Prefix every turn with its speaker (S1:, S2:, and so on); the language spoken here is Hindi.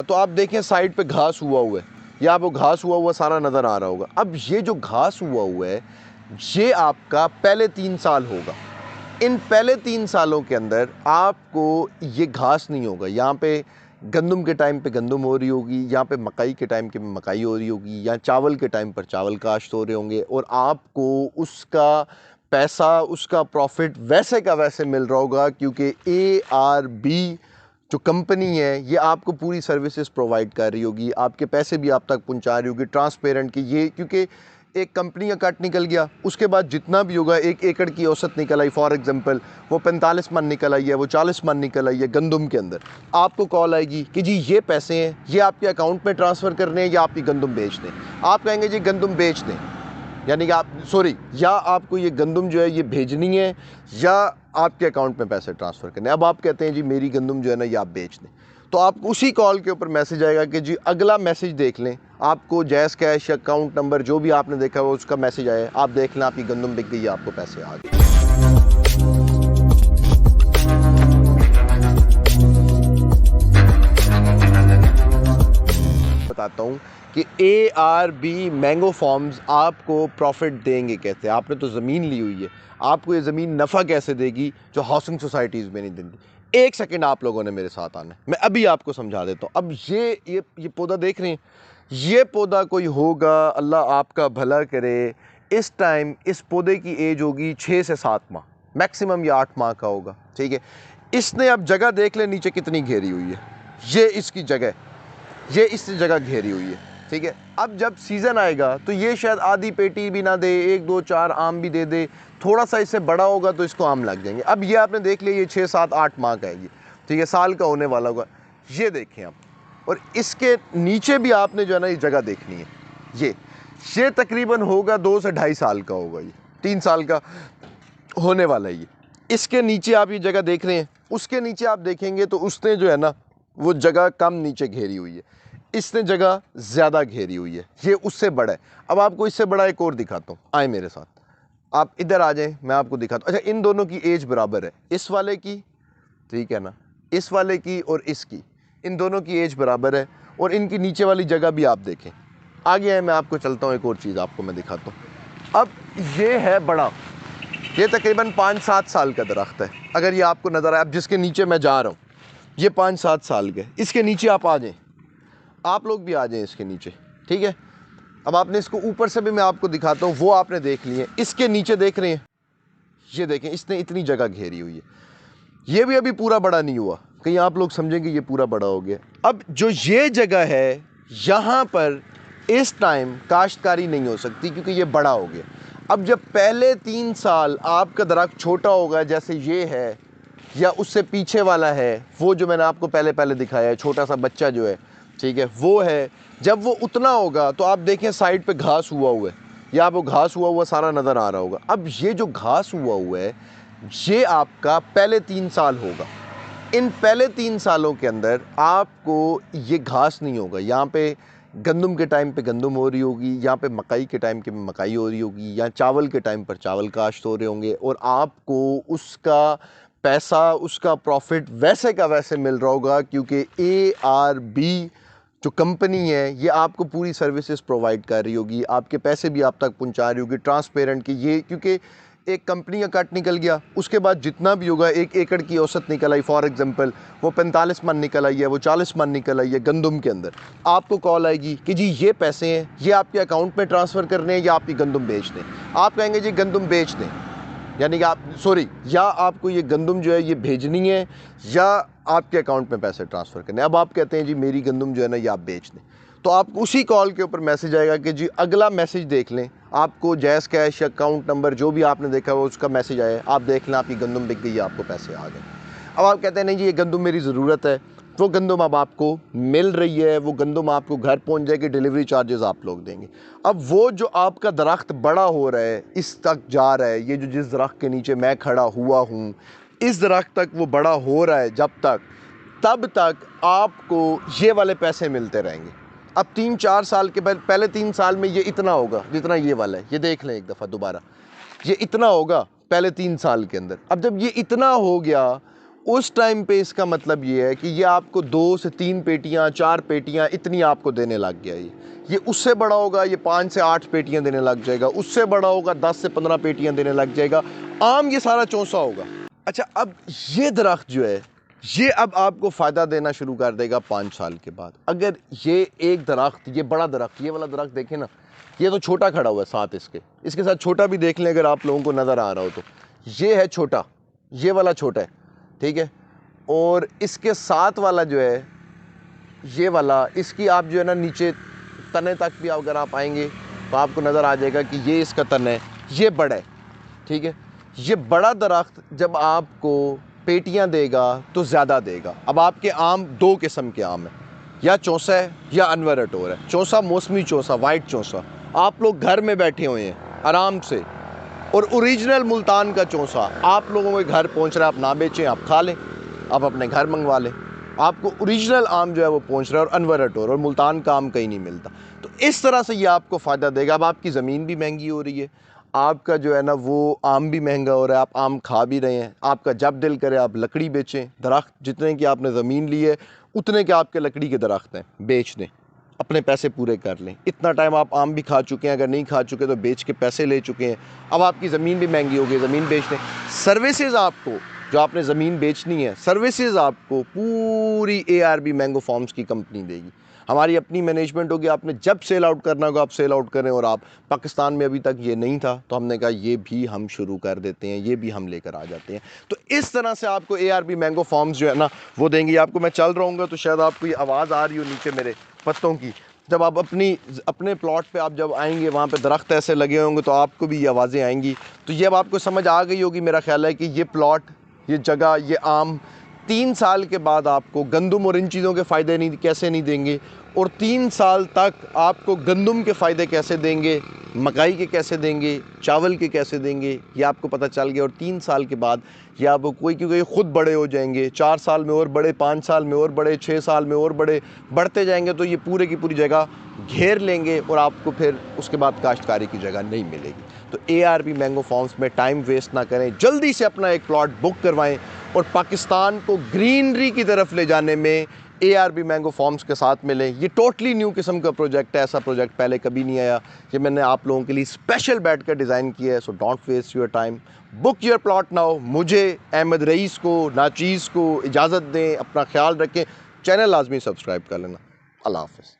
S1: तो आप देखें साइड पे घास हुआ हुआ है, या आपको घास हुआ सारा नज़र आ रहा होगा। अब ये जो घास हुआ है ये आपका पहले 3 साल होगा। इन पहले 3 सालों के अंदर आपको ये घास नहीं होगा। यहाँ पे गंदम के टाइम पे गंदम हो रही होगी, यहाँ पे मकई के टाइम पे मकई हो रही होगी, या चावल के टाइम पर चावल काश्त हो रहे होंगे, और आपको उसका पैसा, उसका प्रॉफिट वैसे का वैसे मिल रहा होगा, क्योंकि ARB जो कंपनी है ये आपको पूरी सर्विसेज प्रोवाइड कर रही होगी, आपके पैसे भी आप तक पहुंचा रही होगी ट्रांसपेरेंट की। ये क्योंकि एक कंपनी का कट निकल गया, उसके बाद जितना भी होगा 1 एकड़ की औसत निकल आई, फॉर एग्जांपल वो 45 मन निकल आई है, वो 40 मन निकल आई है गंदम के अंदर, आपको कॉल आएगी कि जी ये पैसे हैं, ये आपके अकाउंट में ट्रांसफ़र करने हैं या आपकी गंदम बेच दें। आप कहेंगे जी गंदम बेच दें, यानी कि या आपको ये गंदम जो है ये भेजनी है या आपके अकाउंट में पैसे ट्रांसफ़र करने। अब आप कहते हैं जी मेरी गंदम जो है ना ये आप बेच दें, तो आपको उसी कॉल के ऊपर मैसेज आएगा कि जी अगला मैसेज देख लें, आपको जैज़ कैश अकाउंट नंबर जो भी आपने देखा वो उसका मैसेज आया, आप देख लें आपकी गंदम बिक गई है, आपको पैसे आ गए। बताता हूँ कि ARB मैंगो फार्म्स आपको प्रॉफिट देंगे कैसे। आपने तो ज़मीन ली हुई है, आपको ये ज़मीन नफ़ा कैसे देगी जो हाउसिंग सोसाइटीज़ में नहीं देती। 1 सेकंड आप लोगों ने मेरे साथ आना है, मैं अभी आपको समझा देता हूँ। अब ये पौधा देख रहे हैं, ये पौधा कोई होगा, अल्लाह आपका भला करे, इस टाइम इस पौधे की एज होगी 6 से 7 माह, मैक्सिमम ये 8 माह का होगा, ठीक है। इसने अब जगह देख ले नीचे कितनी घेरी हुई है, ये इसकी जगह, ये इस जगह घेरी हुई है, ठीक है। अब जब सीज़न आएगा तो ये शायद आधी पेटी भी ना दे, 1 2 4 आम भी दे दे, थोड़ा सा इससे बड़ा होगा तो इसको आम लग जाएंगे। अब ये आपने देख लिया, ये 6 7 8 माह का है ये, ठीक है, साल का होने वाला होगा। ये देखें आप, और इसके नीचे भी आपने जो है ना ये जगह देखनी है, ये तकरीबन होगा 2 से 2.5 साल का होगा, ये 3 साल का होने वाला है ये। इसके नीचे आप ये जगह देख रहे हैं, उसके नीचे आप देखेंगे तो उसने जो है ना वो जगह कम नीचे घेरी हुई है, इसने जगह ज़्यादा घेरी हुई है, ये उससे बड़ा है। अब आपको इससे बड़ा एक और दिखाता हूँ, आए मेरे साथ, आप इधर आ जाएं, मैं आपको दिखाता हूँ। अच्छा, इन दोनों की एज बराबर है, इस वाले की, ठीक है ना, इस वाले की और इसकी, इन दोनों की एज बराबर है, और इनकी नीचे वाली जगह भी आप देखें। आगे है, मैं आपको चलता हूँ, एक और चीज़ आपको मैं दिखाता हूँ। अब ये है बड़ा, ये तकरीबन 5-7 साल का दरख्त है, अगर ये आपको नज़र आए। अब जिसके नीचे मैं जा रहा हूँ ये 5-7 साल के, इसके नीचे आप आ जाएं, आप लोग भी आ जाएं इसके नीचे, ठीक है। अब आपने इसको ऊपर से भी मैं आपको दिखाता हूँ, वो आपने देख लिए। इसके नीचे देख रहे हैं, ये देखें, इसने इतनी जगह घेरी हुई है, ये भी अभी पूरा बड़ा नहीं हुआ, कहीं आप लोग समझेंगे ये पूरा बड़ा हो गया। अब जो ये जगह है यहाँ पर इस टाइम काश्तकारी नहीं हो सकती क्योंकि ये बड़ा हो गया। अब जब पहले 3 साल आपका दरख्त छोटा होगा, जैसे ये है या उससे पीछे वाला है, वो जो मैंने आपको पहले दिखाया है, छोटा सा बच्चा जो है, ठीक है, वो है, जब वो उतना होगा तो आप देखें साइड पे घास हुआ है, या आपको घास हुआ सारा नज़र आ रहा होगा। अब ये जो घास हुआ है ये आपका पहले 3 साल होगा। इन पहले 3 सालों के अंदर आपको ये घास नहीं होगा। यहाँ पे गंदम के टाइम पे गंदम हो रही होगी, यहाँ पे मकई के टाइम पे मकई हो रही होगी, या चावल के टाइम पर चावल काश्त हो रहे होंगे, और आपको उसका पैसा, उसका प्रॉफिट वैसे का वैसे मिल रहा होगा, क्योंकि ARB जो कंपनी है ये आपको पूरी सर्विसेज प्रोवाइड कर रही होगी, आपके पैसे भी आप तक पहुंचा रही होगी ट्रांसपेरेंट की। ये क्योंकि एक कंपनी का कट निकल गया, उसके बाद जितना भी होगा 1 एकड़ की औसत निकल आई, फॉर एग्जांपल वो 45 मन निकल आई है, वो 40 मन निकल आई है गंदम के अंदर, आपको कॉल आएगी कि जी ये पैसे हैं, ये आपके अकाउंट में ट्रांसफ़र करने हैं या आपकी गंदम बेच दें। आप कहेंगे जी गंदम बेच दें, यानी कि या आपको ये गंदम जो है ये भेजनी है या आपके अकाउंट में पैसे ट्रांसफ़र करने। अब आप कहते हैं जी मेरी गंदम जो है ना ये आप बेच दें, तो आपको उसी कॉल के ऊपर मैसेज आएगा कि जी अगला मैसेज देख लें, आपको जैज़ कैश अकाउंट नंबर जो भी आपने देखा वो उसका मैसेज आया, आप देख लें आपकी गंदम बिक गई है, आपको पैसे आ गए। अब आप कहते हैं नहीं जी ये गंदम मेरी ज़रूरत है, वो गंदम अब आपको मिल रही है, वो गंदम आपको घर पहुंच जाएगी, डिलीवरी चार्जेस आप लोग देंगे। अब वो जो आपका दरख्त बड़ा हो रहा है, इस तक जा रहा है, ये जो जिस दरख्त के नीचे मैं खड़ा हुआ हूँ, इस दरख्त तक वो बड़ा हो रहा है, जब तक तब तक आपको ये वाले पैसे मिलते रहेंगे। अब 3-4 साल के पहले 3 साल में ये इतना होगा जितना ये वाला है, ये देख लें एक दफ़ा दोबारा, ये इतना होगा पहले 3 साल के अंदर। अब जब ये इतना हो गया, उस टाइम पे इसका मतलब ये है कि ये आपको 2 से 3 पेटियाँ, 4 पेटियाँ इतनी आपको देने लग गया ये उससे बड़ा होगा, ये 5 से 8 पेटियाँ देने लग जाएगा, उससे बड़ा होगा 10 से 15 पेटियाँ देने लग जाएगा। आम ये सारा चौंसा होगा। अच्छा, अब ये दरख्त जो है ये अब आपको फ़ायदा देना शुरू कर देगा 5 साल के बाद। अगर ये एक दरख्त, ये बड़ा दरख्त, ये वाला दरख्त देखें ना, ये तो छोटा खड़ा हुआ है साथ इसके साथ छोटा भी देख लें अगर आप लोगों को नज़र आ रहा हो तो। ये है छोटा, ये वाला छोटा है, ठीक है। और इसके साथ वाला जो है ये वाला, इसकी आप जो है ना नीचे तने तक भी अगर आप आएंगे तो आपको नज़र आ जाएगा कि ये इसका तन है, ये बड़ा है, ठीक है। ये बड़ा दरख्त जब आपको पेटियां देगा तो ज़्यादा देगा। अब आपके आम 2 किस्म के आम हैं, या चौसा है या अनवर अटोर है। चौसा मौसमी चौसा, वाइट चौसा, आप लोग घर में बैठे हुए हैं आराम से, और ओरिजिनल मुल्तान का चौसा आप लोगों के घर पहुंच रहा है। आप ना बेचें, आप खा लें, आप अपने घर मंगवा लें। आपको ओरिजिनल आम जो है वो पहुंच रहा है, और अनवर अटोर और मुल्तान का आम कहीं नहीं मिलता। तो इस तरह से ये आपको फ़ायदा देगा। अब आपकी ज़मीन भी महंगी हो रही है, आपका जो है ना वो आम भी महंगा हो रहा है, आप आम खा भी रहे हैं। आपका जब दिल करे आप लकड़ी बेचें, दरख्त जितने की आपने ज़मीन ली है उतने के आपके लकड़ी के दरख्त हैं, बेच दें, अपने पैसे पूरे कर लें। इतना टाइम आप आम भी खा चुके हैं, अगर नहीं खा चुके तो बेच के पैसे ले चुके हैं। अब आपकी ज़मीन भी महंगी हो गई, ज़मीन बेच दें। सर्विसेज आपको, जो आपने ज़मीन बेचनी है, सर्विसेज आपको पूरी ARB मैंगो फार्म्स की कंपनी देगी। हमारी अपनी मैनेजमेंट होगी, आपने जब सेल आउट करना होगा आप सेल आउट करें। और आप पाकिस्तान में अभी तक ये नहीं था तो हमने कहा ये भी हम शुरू कर देते हैं, ये भी हम लेकर आ जाते हैं। तो इस तरह से आपको ARB मैंगो फार्म्स जो है ना वो देंगी आपको। मैं चल रहा हूँ तो शायद आपको ये आवाज़ आ रही हो नीचे मेरे पत्तों की। जब आप अपने प्लॉट पे आप जब आएंगे, वहाँ पे दरख्त ऐसे लगे होंगे तो आपको भी ये आवाज़ें आएंगी। तो ये अब आपको समझ आ गई होगी मेरा ख्याल है कि ये प्लॉट, ये जगह, ये आम 3 साल के बाद आपको गंदम और इन चीज़ों के फ़ायदे कैसे नहीं देंगे, और 3 साल तक आपको गंदम के फ़ायदे कैसे देंगे, मकई के कैसे देंगे, चावल के कैसे देंगे, ये आपको पता चल गया। और 3 साल के बाद ये आप कोई क्योंकि ख़ुद बड़े हो जाएंगे, 4 साल में और बड़े, 5 साल में और बड़े, 6 साल में और बड़े, बढ़ते जाएंगे तो ये पूरे की पूरी जगह घेर लेंगे और आपको फिर उसके बाद काश्तकारी की जगह नहीं मिलेगी। तो ARB मैंगो फार्म्स में टाइम वेस्ट ना करें, जल्दी से अपना एक प्लॉट बुक करवाएं और पाकिस्तान को ग्रीनरी की तरफ ले जाने में ARB मैंगो फार्म्स के साथ मिलें। ये टोटली न्यू किस्म का प्रोजेक्ट है, ऐसा प्रोजेक्ट पहले कभी नहीं आया। ये मैंने आप लोगों के लिए स्पेशल बैठ कर डिज़ाइन किया है। So don't waste your time, book your plot now. मुझे, अहमद रईस को, नाचीज़ को इजाज़त दें, अपना ख्याल रखें। चैनल लाजमी सब्सक्राइब कर लेना। अल्लाह हाफ़िज़।